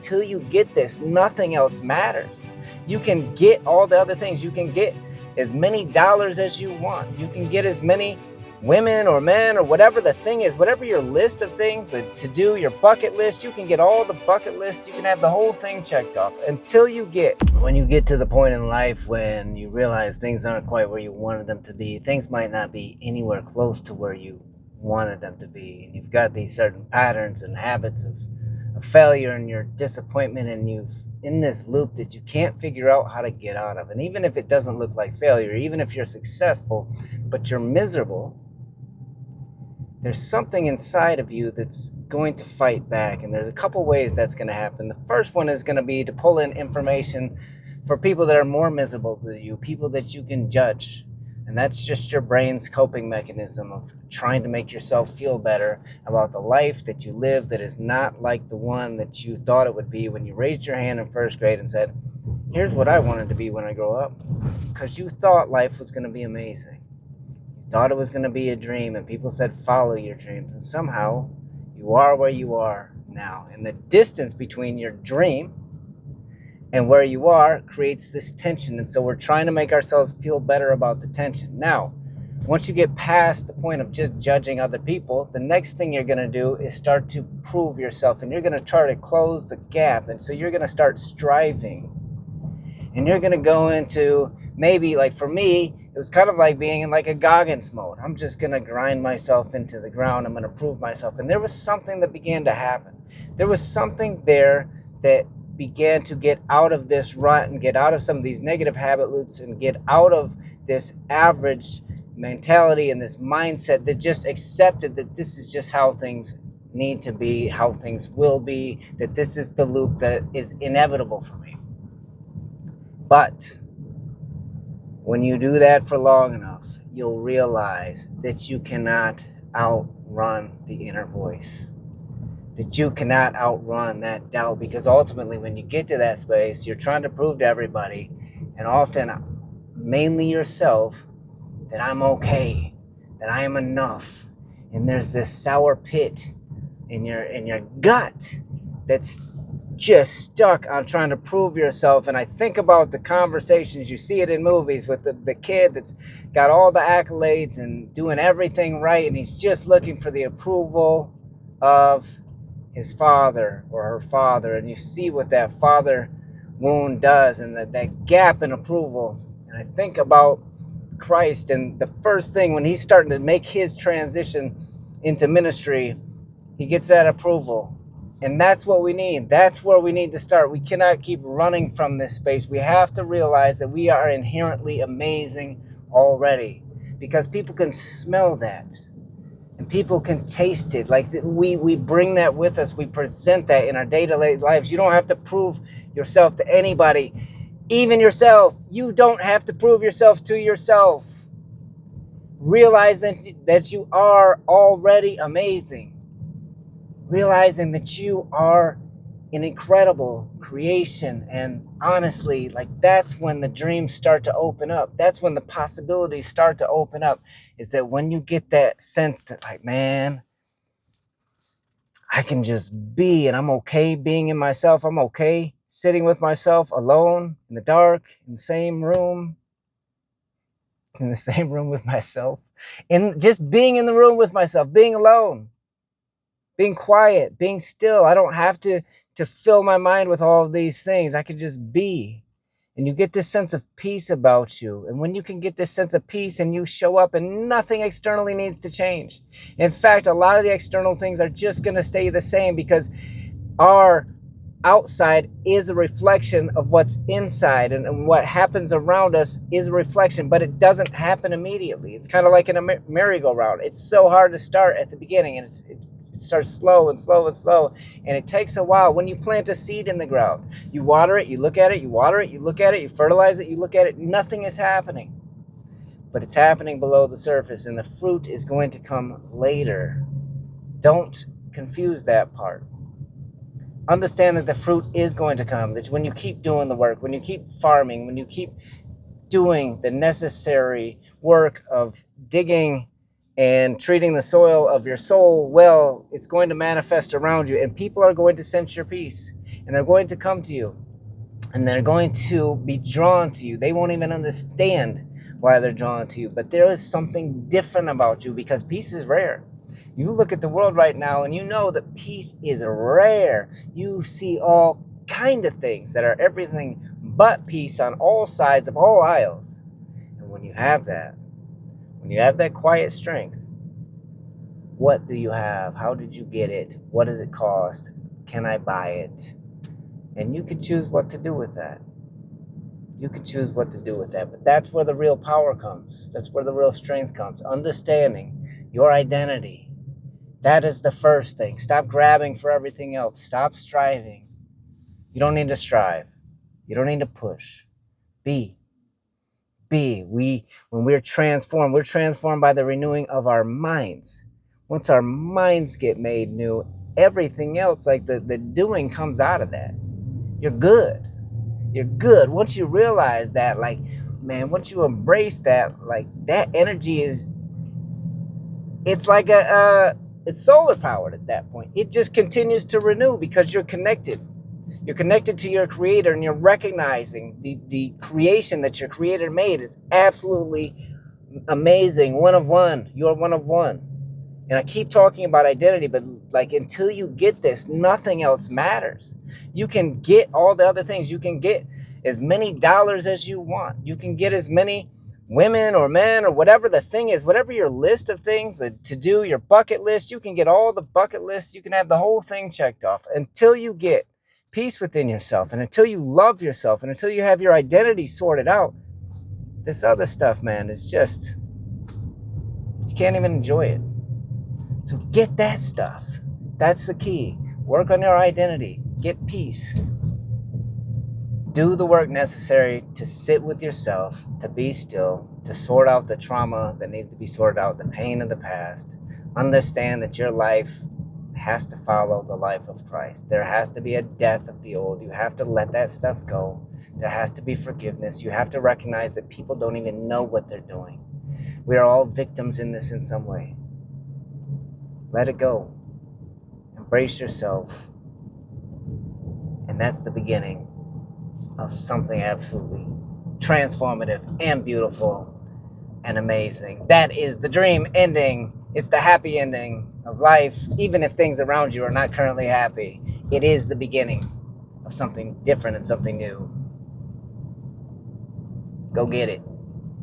until you get this, nothing else matters. You can get all the other things. You can get as many dollars as you want. You can get as many women or men or whatever the thing is, whatever your list of things to do, your bucket list, you can get all the bucket lists. You can have the whole thing checked off until when you get to the point in life when you realize things aren't quite where you wanted them to be. Things might not be anywhere close to where you wanted them to be. And you've got these certain patterns and habits of failure and your disappointment, and you've in this loop that you can't figure out how to get out of. And even if it doesn't look like failure, even if you're successful, but you're miserable, there's something inside of you that's going to fight back. And there's a couple ways that's going to happen. The first one is going to be to pull in information for people that are more miserable than you, people that you can judge. And that's just your brain's coping mechanism of trying to make yourself feel better about the life that you live that is not like the one that you thought it would be when you raised your hand in first grade and said, here's what I wanted to be when I grow up. Because you thought life was going to be amazing. You thought it was going to be a dream, and people said, follow your dreams. And somehow you are where you are now. And the distance between your dream and where you are creates this tension. And so we're trying to make ourselves feel better about the tension. Now, once you get past the point of just judging other people, the next thing you're going to do is start to prove yourself. And you're going to try to close the gap. And so you're going to start striving. And you're going to go into, maybe like for me, it was kind of like being in like a Goggins mode. I'm just going to grind myself into the ground. I'm going to prove myself. And there was something that began to happen. There was something there that began to get out of this rut and get out of some of these negative habit loops and get out of this average mentality and this mindset that just accepted that this is just how things need to be, how things will be, that this is the loop that is inevitable for me. But when you do that for long enough, you'll realize that you cannot outrun the inner voice. That you cannot outrun that doubt, because ultimately when you get to that space, you're trying to prove to everybody, and often mainly yourself, that I'm okay, that I am enough. And there's this sour pit in your gut that's just stuck on trying to prove yourself. And I think about the conversations, you see it in movies with the kid that's got all the accolades and doing everything right, and he's just looking for the approval of his father or her father, and you see what that father wound does and that gap in approval. And I think about Christ, and the first thing when he's starting to make his transition into ministry, he gets that approval. And that's what we need. That's where we need to start. We cannot keep running from this space. We have to realize that we are inherently amazing already, because people can smell that. And people can taste it. Like we bring that with us. We present that in our day-to-day lives. You don't have to prove yourself to anybody, even yourself. You don't have to prove yourself to yourself. Realize that you are already amazing. Realizing that you are an incredible creation. And honestly, like that's when the dreams start to open up. That's when the possibilities start to open up. Is that when you get that sense that like, man, I can just be, and I'm okay being in myself. I'm okay sitting with myself alone in the dark, in the same room with myself, in just being in the room with myself, being alone, being quiet, being still. I don't have to fill my mind with all of these things. I can just be. And you get this sense of peace about you. And when you can get this sense of peace and you show up and nothing externally needs to change. In fact, a lot of the external things are just going to stay the same, because our outside is a reflection of what's inside, and what happens around us is a reflection, but it doesn't happen immediately. It's kind of like in a merry-go-round. It's so hard to start at the beginning, and it starts slow and slow and slow, and it takes a while. When you plant a seed in the ground, you water it, you look at it, you water it, you look at it, you fertilize it, you look at it, nothing is happening. But it's happening below the surface, and the fruit is going to come later. Don't confuse that part. Understand that the fruit is going to come. That when you keep doing the work, when you keep farming, when you keep doing the necessary work of digging and treating the soil of your soul well, it's going to manifest around you, and people are going to sense your peace. and they're going to come to you, and they're going to be drawn to you. They won't even understand why they're drawn to you, but there is something different about you, because peace is rare. You look at the world right now and you know that peace is rare. You see all kind of things that are everything but peace on all sides of all aisles. And when you have that quiet strength, what do you have? How did you get it? What does it cost? Can I buy it? And you can choose what to do with that. You can choose what to do with that. But that's where the real power comes. That's where the real strength comes. Understanding your identity. That is the first thing. Stop grabbing for everything else. Stop striving. You don't need to strive. You don't need to push. Be. When we're transformed by the renewing of our minds. Once our minds get made new, everything else, like the doing, comes out of that. You're good. You're good. Once you realize that, like, man, once you embrace that, like, that energy it's like it's solar powered at that point. It just continues to renew because you're connected. You're connected to your creator, and you're recognizing the creation that your creator made is absolutely amazing. One of one. You're one of one. And I keep talking about identity, but like, until you get this, nothing else matters. You can get all the other things. You can get as many dollars as you want. You can get as many women or men or whatever the thing is, whatever your list of things to do, your bucket list, you can get all the bucket lists. You can have the whole thing checked off. Until you get peace within yourself, and until you love yourself, and until you have your identity sorted out, this other stuff, man, is just, you can't even enjoy it. So get that stuff. That's the key. Work on your identity. Get peace. Do the work necessary to sit with yourself, to be still, to sort out the trauma that needs to be sorted out, the pain of the past. Understand that your life has to follow the life of Christ. There has to be a death of the old. You have to let that stuff go. There has to be forgiveness. You have to recognize that people don't even know what they're doing. We are all victims in this in some way. Let it go. Embrace yourself. And that's the beginning of something absolutely transformative and beautiful and amazing. That is the dream ending. It's the happy ending of life. Even if things around you are not currently happy, it is the beginning of something different and something new. Go get it.